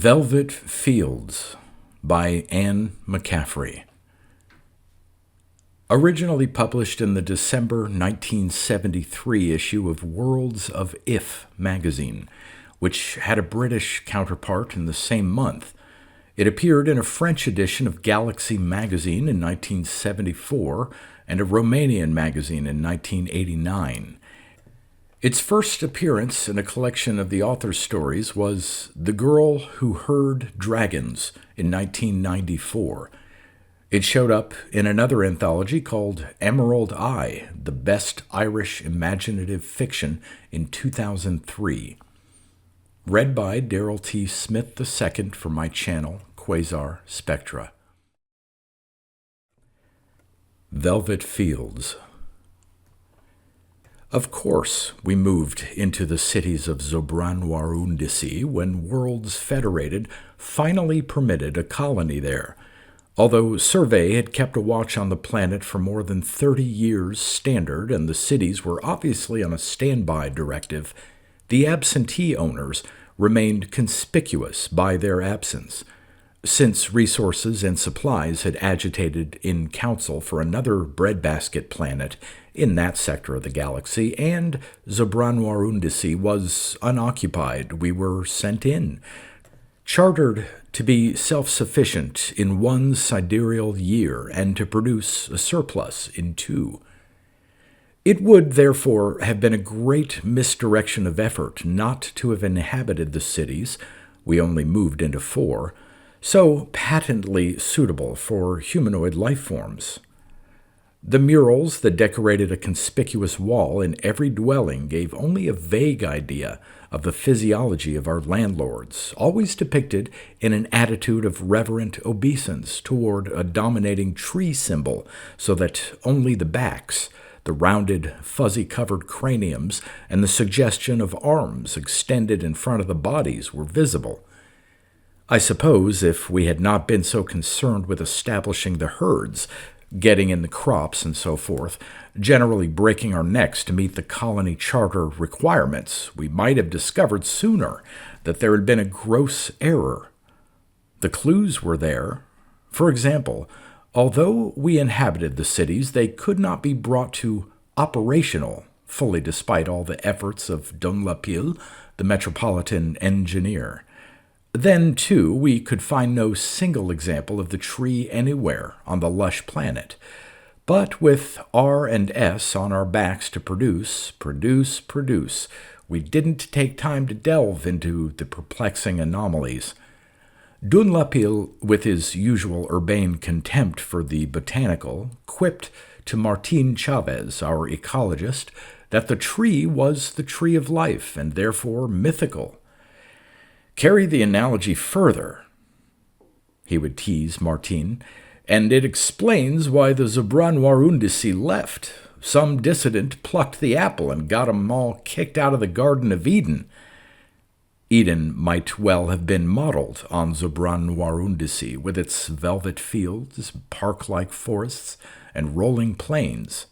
Velvet Fields by McCaffrey. Originally published in the December 1973 issue of Worlds of If magazine, which had a British counterpart in the same month. It appeared in a French edition of Galaxy magazine in 1974 and a Romanian magazine in 1989. Its first appearance in a collection of the author's stories was The Girl Who Heard Dragons in 1994. It showed up in another anthology called Emerald Eye, the Best Irish Imaginative Fiction in 2003. Read by Daryl T. Smith II for my channel, Quasar Spectra. Velvet Fields. Of course, we moved into the cities of Zobranwarundisi when Worlds Federated finally permitted a colony there. Although Survey had kept a watch on the planet for more than 30 years standard and the cities were obviously on a standby directive, the absentee owners remained conspicuous by their absence. Since resources and supplies had agitated in council for another breadbasket planet in that sector of the galaxy, and Zobranwarundisi was unoccupied, we were sent in, chartered to be self-sufficient in one sidereal year and to produce a surplus in 2. It would, therefore, have been a great misdirection of effort not to have inhabited the cities, we only moved into 4, so patently suitable for humanoid life forms. The murals that decorated a conspicuous wall in every dwelling gave only a vague idea of the physiology of our landlords, always depicted in an attitude of reverent obeisance toward a dominating tree symbol, so that only the backs, the rounded, fuzzy-covered craniums, and the suggestion of arms extended in front of the bodies were visible. I suppose if we had not been so concerned with establishing the herds, getting in the crops and so forth, generally breaking our necks to meet the colony charter requirements, we might have discovered sooner that there had been a gross error. The clues were there. For example, although we inhabited the cities, they could not be brought to operational fully despite all the efforts of Dunlapil, the metropolitan engineer. Then, too, we could find no single example of the tree anywhere on the lush planet. But with R and S on our backs to produce, we didn't take time to delve into the perplexing anomalies. Dunlapil, with his usual urbane contempt for the botanical, quipped to Martin Chavez, our ecologist, that the tree was the tree of life and therefore mythical. Carry the analogy further, he would tease Martin, and it explains why the Zobranwarundisi left. Some dissident plucked the apple and got 'em all kicked out of the Garden of Eden. Eden might well have been modeled on Zobranwarundisi, with its velvet fields, park-like forests, and rolling plains.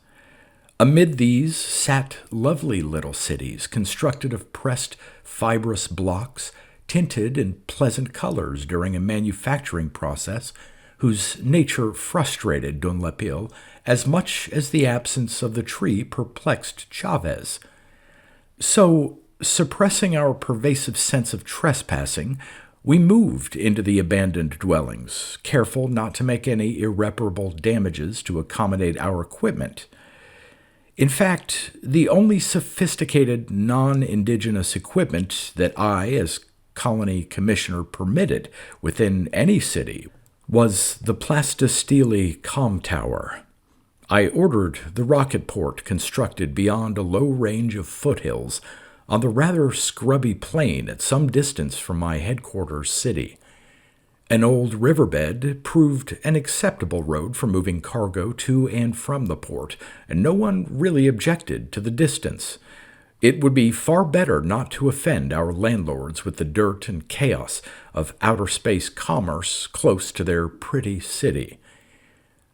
Amid these sat lovely little cities constructed of pressed fibrous blocks, tinted in pleasant colors during a manufacturing process whose nature frustrated Dunlapil as much as the absence of the tree perplexed Chavez. So, suppressing our pervasive sense of trespassing, we moved into the abandoned dwellings, careful not to make any irreparable damages to accommodate our equipment. In fact, the only sophisticated non-indigenous equipment that I, as colony commissioner, permitted within any city was the Plastistele comm tower. I ordered the rocket port constructed beyond a low range of foothills on the rather scrubby plain at some distance from my headquarters city. An old riverbed proved an acceptable road for moving cargo to and from the port, and no one really objected to the distance. It would be far better not to offend our landlords with the dirt and chaos of outer space commerce close to their pretty city.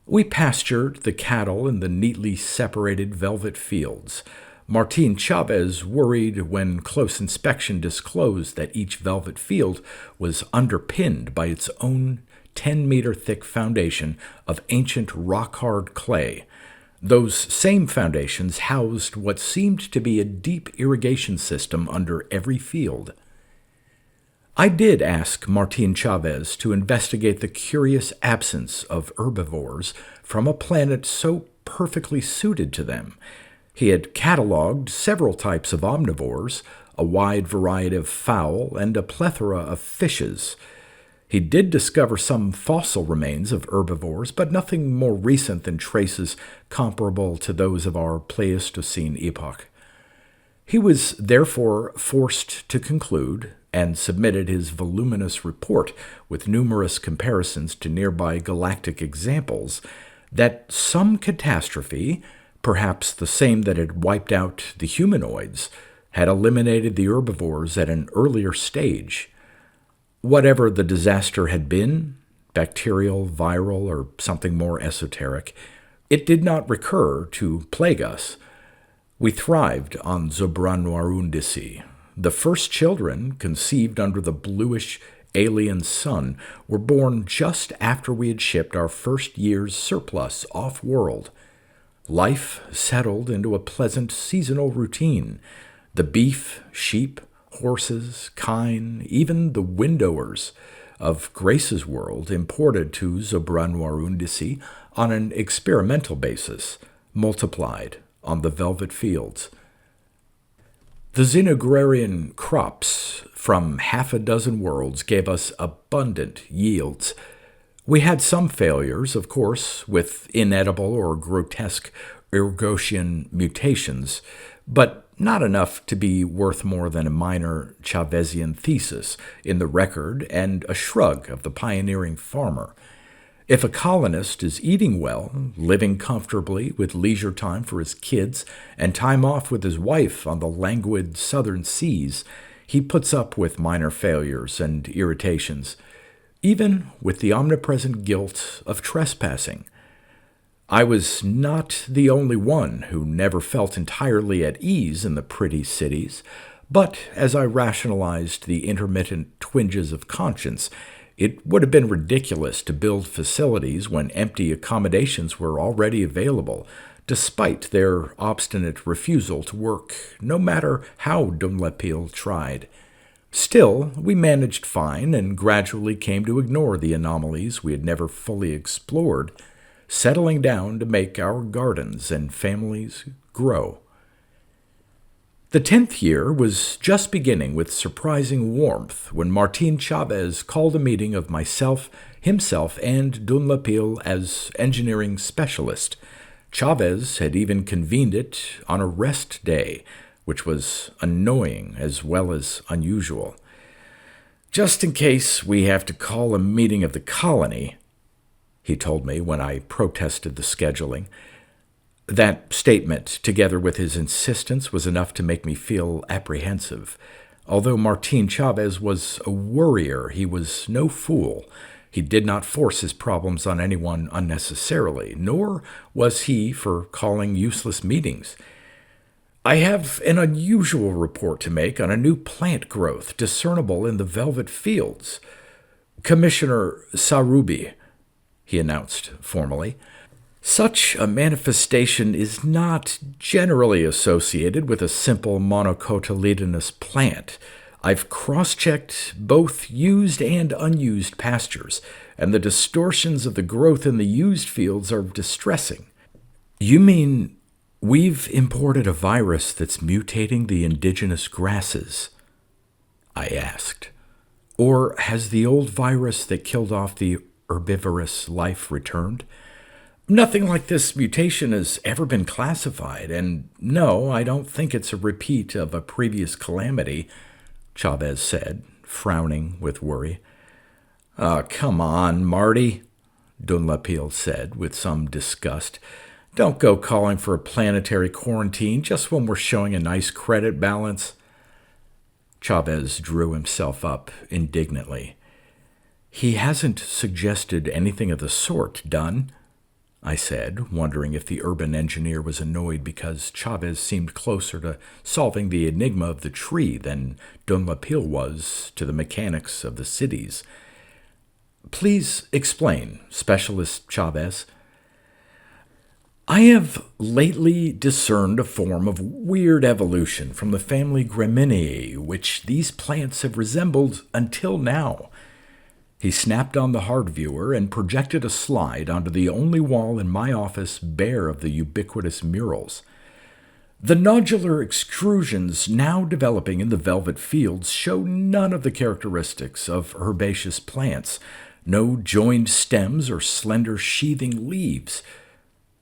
We pastured the cattle in the neatly separated velvet fields. Martin Chavez worried when close inspection disclosed that each velvet field was underpinned by its own 10-meter-thick foundation of ancient rock-hard clay. Those same foundations housed what seemed to be a deep irrigation system under every field. I did ask Martin Chavez to investigate the curious absence of herbivores from a planet so perfectly suited to them. He had catalogued several types of omnivores, a wide variety of fowl, and a plethora of fishes. He did discover some fossil remains of herbivores, but nothing more recent than traces comparable to those of our Pleistocene epoch. He was therefore forced to conclude, and submitted his voluminous report with numerous comparisons to nearby galactic examples, that some catastrophe, perhaps the same that had wiped out the humanoids, had eliminated the herbivores at an earlier stage. Whatever the disaster had been, bacterial, viral, or something more esoteric, it did not recur to plague us. We thrived on Zobranwarundisi. The first children, conceived under the bluish alien sun, were born just after we had shipped our first year's surplus off-world. Life settled into a pleasant seasonal routine. The beef, sheep, horses, kine, even the windowers of Grace's world imported to Zobranwarundisi on an experimental basis, multiplied on the velvet fields. The Xenograриan crops from half a dozen worlds gave us abundant yields. We had some failures, of course, with inedible or grotesque Ergosian mutations, but not enough to be worth more than a minor Chavezian thesis in the record and a shrug of the pioneering farmer. If a colonist is eating well, living comfortably with leisure time for his kids and time off with his wife on the languid southern seas, he puts up with minor failures and irritations, even with the omnipresent guilt of trespassing. I was not the only one who never felt entirely at ease in the pretty cities, but as I rationalized the intermittent twinges of conscience, it would have been ridiculous to build facilities when empty accommodations were already available, despite their obstinate refusal to work, no matter how Dunlapil tried. Still, we managed fine and gradually came to ignore the anomalies we had never fully explored, settling down to make our gardens and families grow. The 10th year was just beginning with surprising warmth when Martin Chavez called a meeting of myself, himself, and Dunlapil as engineering specialist. Chavez had even convened it on a rest day, which was annoying as well as unusual. Just in case we have to call a meeting of the colony, he told me when I protested the scheduling. That statement, together with his insistence, was enough to make me feel apprehensive. Although Martin Chavez was a worrier, he was no fool. He did not force his problems on anyone unnecessarily, nor was he for calling useless meetings. I have an unusual report to make on a new plant growth discernible in the velvet fields. Commissioner Sarubi, he announced formally. Such a manifestation is not generally associated with a simple monocotyledonous plant. I've cross-checked both used and unused pastures, and the distortions of the growth in the used fields are distressing. You mean we've imported a virus that's mutating the indigenous grasses? I asked. Or has the old virus that killed off the herbivorous life returned? Nothing like this mutation has ever been classified, and no, I don't think it's a repeat of a previous calamity, Chavez said, frowning with worry. Come on, Marty, Dunlapil said with some disgust. Don't go calling for a planetary quarantine just when we're showing a nice credit balance. Chavez drew himself up indignantly. He hasn't suggested anything of the sort, Dunn. I said, wondering if the urban engineer was annoyed because Chavez seemed closer to solving the enigma of the tree than Don Lapille was to the mechanics of the cities. Please explain, Specialist Chavez. I have lately discerned a form of weird evolution from the family Gramineae, which these plants have resembled until now. He snapped on the hard viewer and projected a slide onto the only wall in my office bare of the ubiquitous murals. The nodular extrusions now developing in the velvet fields show none of the characteristics of herbaceous plants, no joined stems or slender sheathing leaves.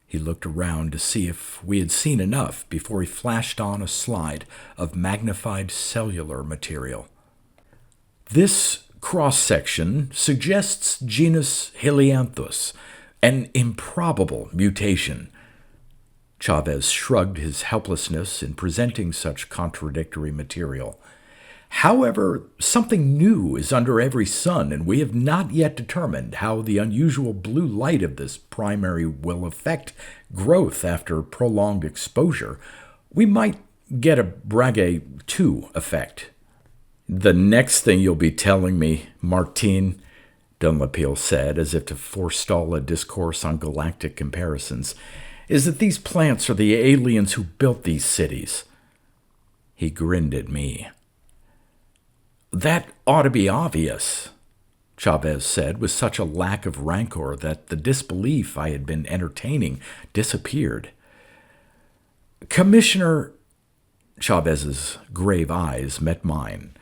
He looked around to see if we had seen enough before he flashed on a slide of magnified cellular material. This cross-section suggests genus Helianthus, an improbable mutation. Chavez shrugged his helplessness in presenting such contradictory material. However, something new is under every sun, and we have not yet determined how the unusual blue light of this primary will affect growth after prolonged exposure. We might get a Bragg 2 effect. The next thing you'll be telling me, Martin, Don Lapille said, as if to forestall a discourse on galactic comparisons, is that these plants are the aliens who built these cities. He grinned at me. That ought to be obvious, Chavez said with such a lack of rancor that the disbelief I had been entertaining disappeared. Commissioner, Chavez's grave eyes met mine.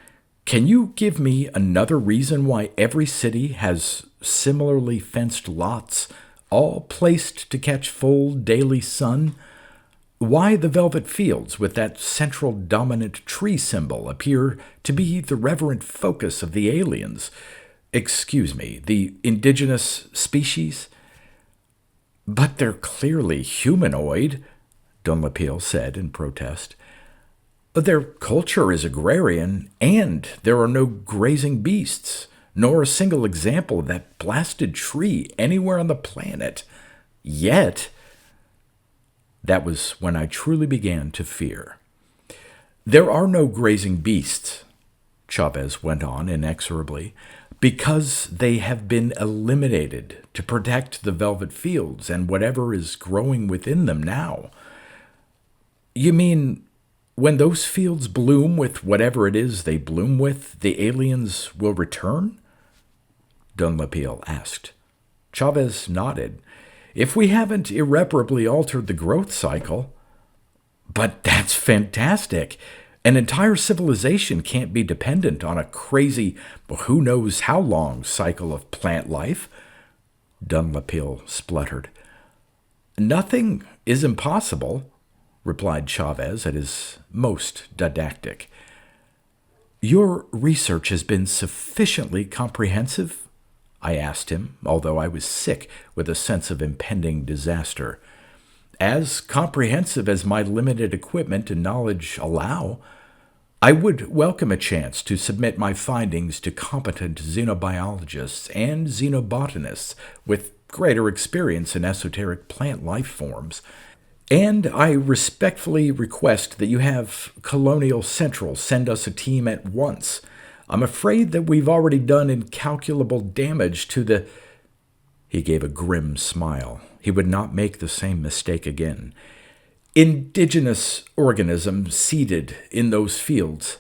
Can you give me another reason why every city has similarly fenced lots, all placed to catch full daily sun? Why the velvet fields with that central dominant tree symbol appear to be the reverent focus of the aliens? Excuse me, the indigenous species? But they're clearly humanoid, Don Lapille said in protest. Their culture is agrarian, and there are no grazing beasts, nor a single example of that blasted tree anywhere on the planet. Yet, that was when I truly began to fear. There are no grazing beasts, Chavez went on inexorably, because they have been eliminated to protect the velvet fields and whatever is growing within them now. You mean when those fields bloom with whatever it is they bloom with, the aliens will return? Don Lapille asked. Chavez nodded. If we haven't irreparably altered the growth cycle. But that's fantastic. An entire civilization can't be dependent on a crazy, who knows how long cycle of plant life, Don Lapille spluttered. Nothing is impossible, replied Chavez at his most didactic. Your research has been sufficiently comprehensive? I asked him, although I was sick with a sense of impending disaster. As comprehensive as my limited equipment and knowledge allow. I would welcome a chance to submit my findings to competent xenobiologists and xenobotanists with greater experience in esoteric plant life forms. And I respectfully request that you have Colonial Central send us a team at once. I'm afraid that we've already done incalculable damage to the... He gave a grim smile. He would not make the same mistake again. Indigenous organisms seeded in those fields.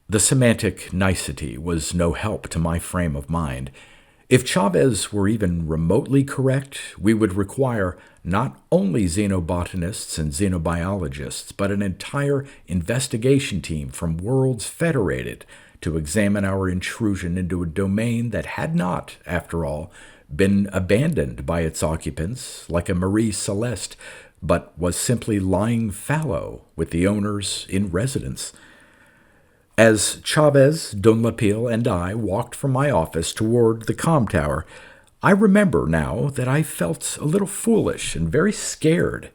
The semantic nicety was no help to my frame of mind. If Chavez were even remotely correct, we would require not only xenobotanists and xenobiologists, but an entire investigation team from worlds federated to examine our intrusion into a domain that had not, after all, been abandoned by its occupants like a Marie Celeste, but was simply lying fallow with the owners in residence. As Chavez, Don Lapille, and I walked from my office toward the comm tower, I remember now that I felt a little foolish and very scared,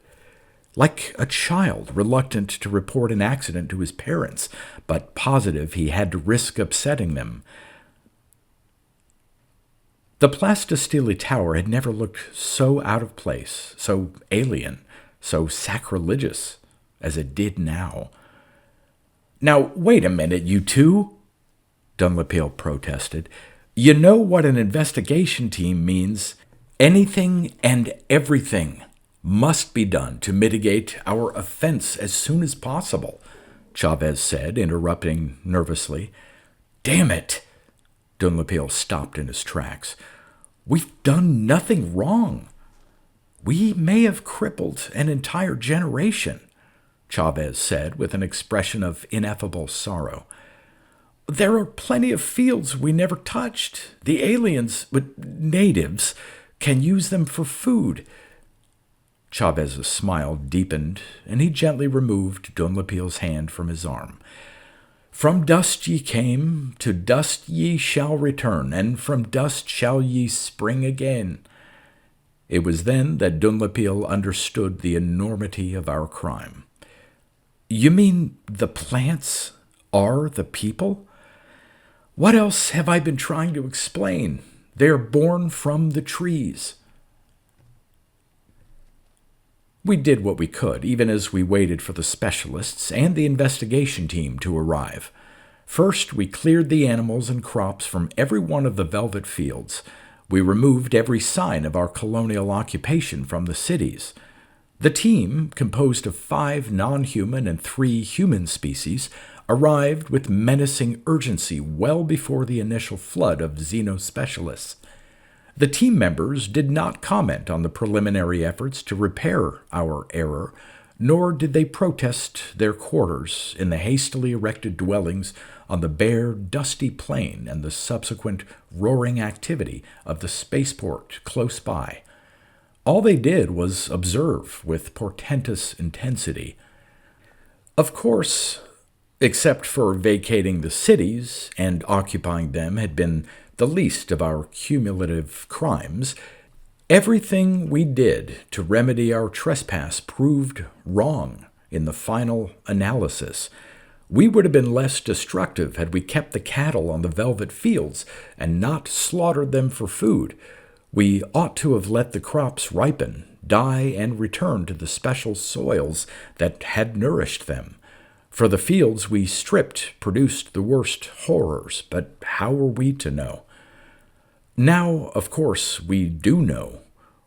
like a child reluctant to report an accident to his parents, but positive he had to risk upsetting them. The Plastistili Tower had never looked so out of place, so alien, so sacrilegious as it did now. "Now, wait a minute, you two," Dunlapille protested. "You know what an investigation team means. Anything and everything must be done to mitigate our offense as soon as possible," Chavez said, interrupting nervously. "Damn it!" Dunlapille stopped in his tracks. "We've done nothing wrong. We may have crippled an entire generation," Chavez said with an expression of ineffable sorrow. "There are plenty of fields we never touched. The aliens, natives, can use them for food." Chavez's smile deepened, and he gently removed Dunlapille's hand from his arm. "From dust ye came, to dust ye shall return, and from dust shall ye spring again." It was then that Dunlapille understood the enormity of our crime. "You mean the plants are the people? What else have I been trying to explain? They are born from the trees." We did what we could, even as we waited for the specialists and the investigation team to arrive. First, we cleared the animals and crops from every one of the velvet fields. We removed every sign of our colonial occupation from the cities. The team, composed of 5 non-human and 3 human species, arrived with menacing urgency well before the initial flood of xenospecialists. The team members did not comment on the preliminary efforts to repair our error, nor did they protest their quarters in the hastily erected dwellings on the bare, dusty plain and the subsequent roaring activity of the spaceport close by. All they did was observe with portentous intensity. Of course, except for vacating the cities and occupying them had been the least of our cumulative crimes, everything we did to remedy our trespass proved wrong in the final analysis. We would have been less destructive had we kept the cattle on the velvet fields and not slaughtered them for food. We ought to have let the crops ripen, die, and return to the special soils that had nourished them. For the fields we stripped produced the worst horrors, but how were we to know? Now, of course, we do know.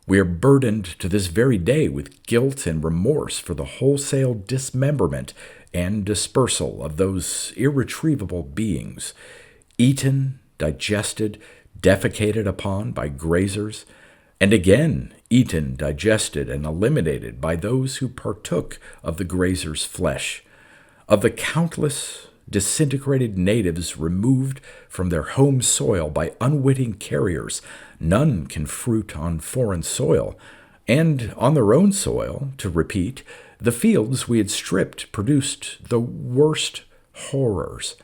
We are burdened to this very day with guilt and remorse for the wholesale dismemberment and dispersal of those irretrievable beings, eaten, digested, defecated upon by grazers, and again eaten, digested, and eliminated by those who partook of the grazer's flesh, of the countless disintegrated natives removed from their home soil by unwitting carriers. None can fruit on foreign soil, and on their own soil, to repeat, the fields we had stripped produced the worst horrors.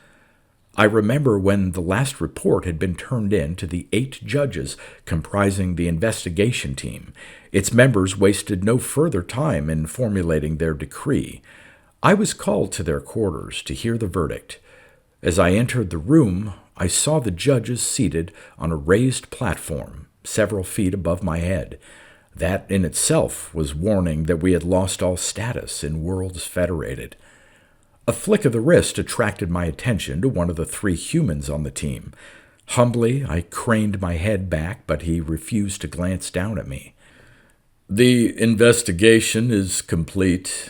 I remember when the last report had been turned in to the 8 judges comprising the investigation team. Its members wasted no further time in formulating their decree. I was called to their quarters to hear the verdict. As I entered the room, I saw the judges seated on a raised platform several feet above my head. That in itself was warning that we had lost all status in Worlds Federated. A flick of the wrist attracted my attention to one of the 3 humans on the team. Humbly, I craned my head back, but he refused to glance down at me. "The investigation is complete,"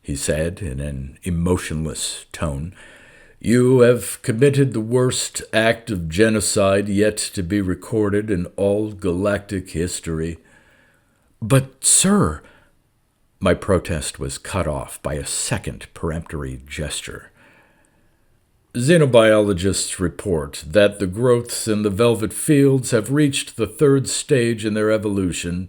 he said in an emotionless tone. "You have committed the worst act of genocide yet to be recorded in all galactic history." "But, sir," my protest was cut off by a second peremptory gesture. "Xenobiologists report that the growths in the velvet fields have reached the 3rd stage in their evolution.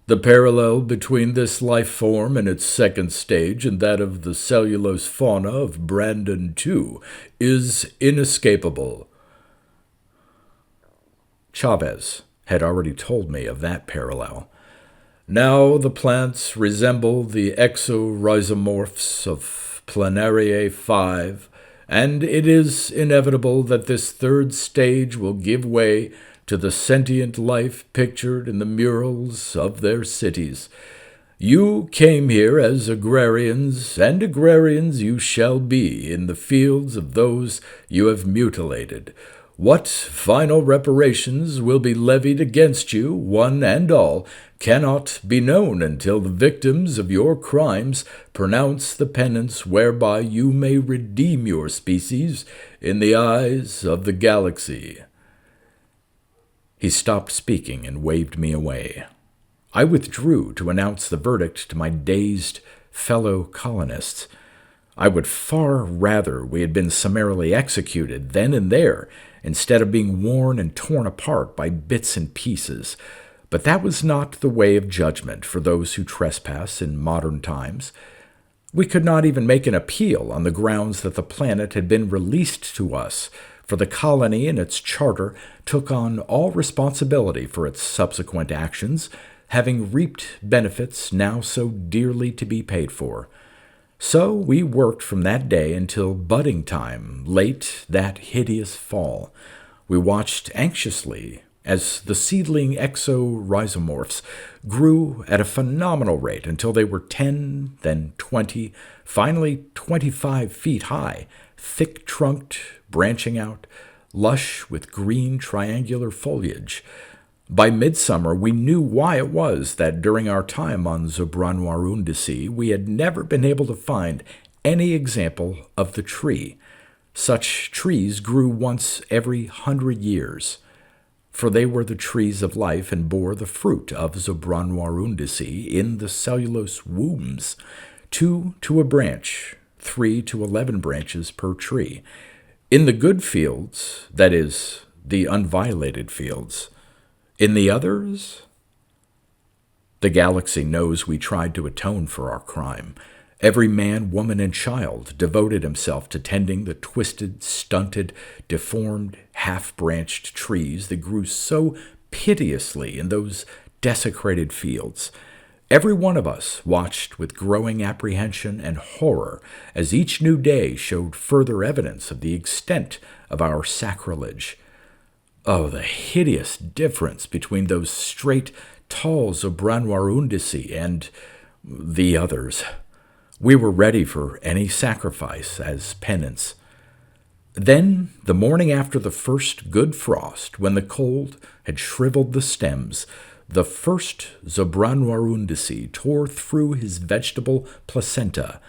The parallel between this life form and its 2nd stage and that of the cellulose fauna of Brandon II is inescapable." Chavez had already told me of that parallel. "Now the plants resemble the exorhizomorphs of Planariae 5, and it is inevitable that this 3rd stage will give way to the sentient life pictured in the murals of their cities. You came here as agrarians, and agrarians you shall be in the fields of those you have mutilated. What final reparations will be levied against you, one and all, cannot be known until the victims of your crimes pronounce the penance whereby you may redeem your species in the eyes of the galaxy." He stopped speaking and waved me away. I withdrew to announce the verdict to my dazed fellow colonists. I would far rather we had been summarily executed then and there, instead of being worn and torn apart by bits and pieces. But that was not the way of judgment for those who trespass in modern times. We could not even make an appeal on the grounds that the planet had been released to us, for the colony and its charter took on all responsibility for its subsequent actions, having reaped benefits now so dearly to be paid for. So we worked from that day until budding time, late that hideous fall. We watched anxiously as the seedling exorhizomorphs grew at a phenomenal rate until they were 10, then 20, finally 25 feet high, thick-trunked, branching out, lush with green triangular foliage. By midsummer, we knew why it was that during our time on Zobranwarundisi we had never been able to find any example of the tree. Such trees grew once every 100 years, for they were the trees of life and bore the fruit of Zobranwarundisi in the cellulose wombs, 2 to a branch, 3 to 11 branches per tree. In the good fields, that is, the unviolated fields. In the others, the galaxy knows we tried to atone for our crime. Every man, woman, and child devoted himself to tending the twisted, stunted, deformed, half-branched trees that grew so piteously in those desecrated fields. Every one of us watched with growing apprehension and horror as each new day showed further evidence of the extent of our sacrilege. Oh, the hideous difference between those straight, tall Zobranwarundisi and the others. We were ready for any sacrifice as penance. Then, the morning after the first good frost, when the cold had shriveled the stems, the first Zobranwarundisi tore through his vegetable placenta.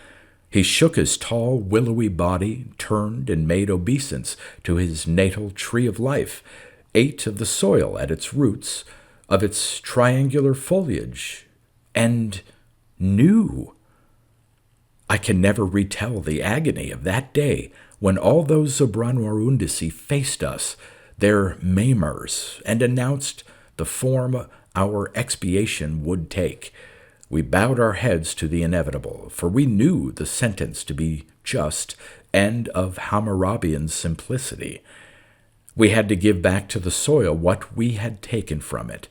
He shook his tall, willowy body, turned and made obeisance to his natal tree of life, ate of the soil at its roots, of its triangular foliage, and knew. I can never retell the agony of that day when all those Zobranwarundisi faced us, their maimers, and announced the form our expiation would take. We bowed our heads to the inevitable, for we knew the sentence to be just and of Hammurabian simplicity. We had to give back to the soil what we had taken from it.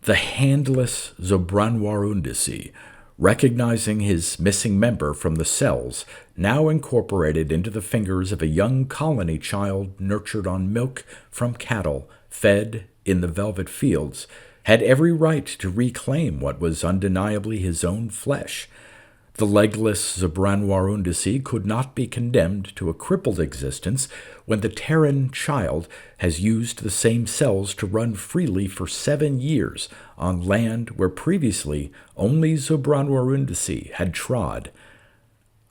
The handless Zobranwarundisi, recognizing his missing member from the cells, now incorporated into the fingers of a young colony child nurtured on milk from cattle, fed in the velvet fields, had every right to reclaim what was undeniably his own flesh. The legless Zobranwarundisi could not be condemned to a crippled existence when the Terran child has used the same cells to run freely for 7 years on land where previously only Zobranwarundisi had trod.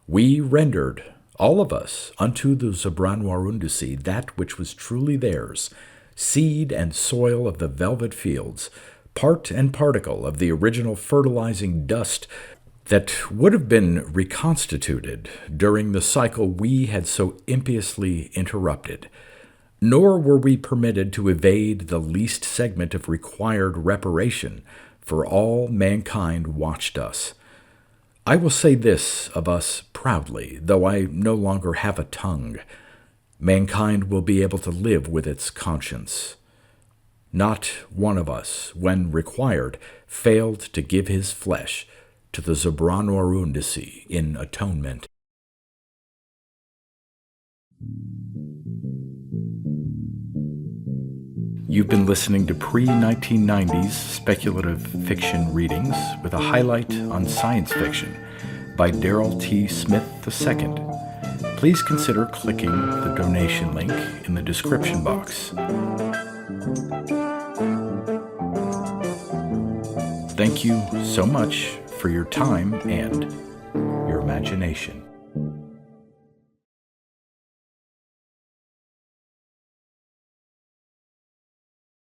We rendered, all of us, unto the Zobranwarundisi that which was truly theirs, seed and soil of the velvet fields, part and particle of the original fertilizing dust that would have been reconstituted during the cycle we had so impiously interrupted. Nor were we permitted to evade the least segment of required reparation, for all mankind watched us. I will say this of us proudly, though I no longer have a tongue. Mankind will be able to live with its conscience. Not one of us, when required, failed to give his flesh to the Zobranwarundisi in atonement. You've been listening to pre-1990s speculative fiction readings with a highlight on science fiction by Darrell T. Smith II. Please consider clicking the donation link in the description box. Thank you so much for your time and your imagination.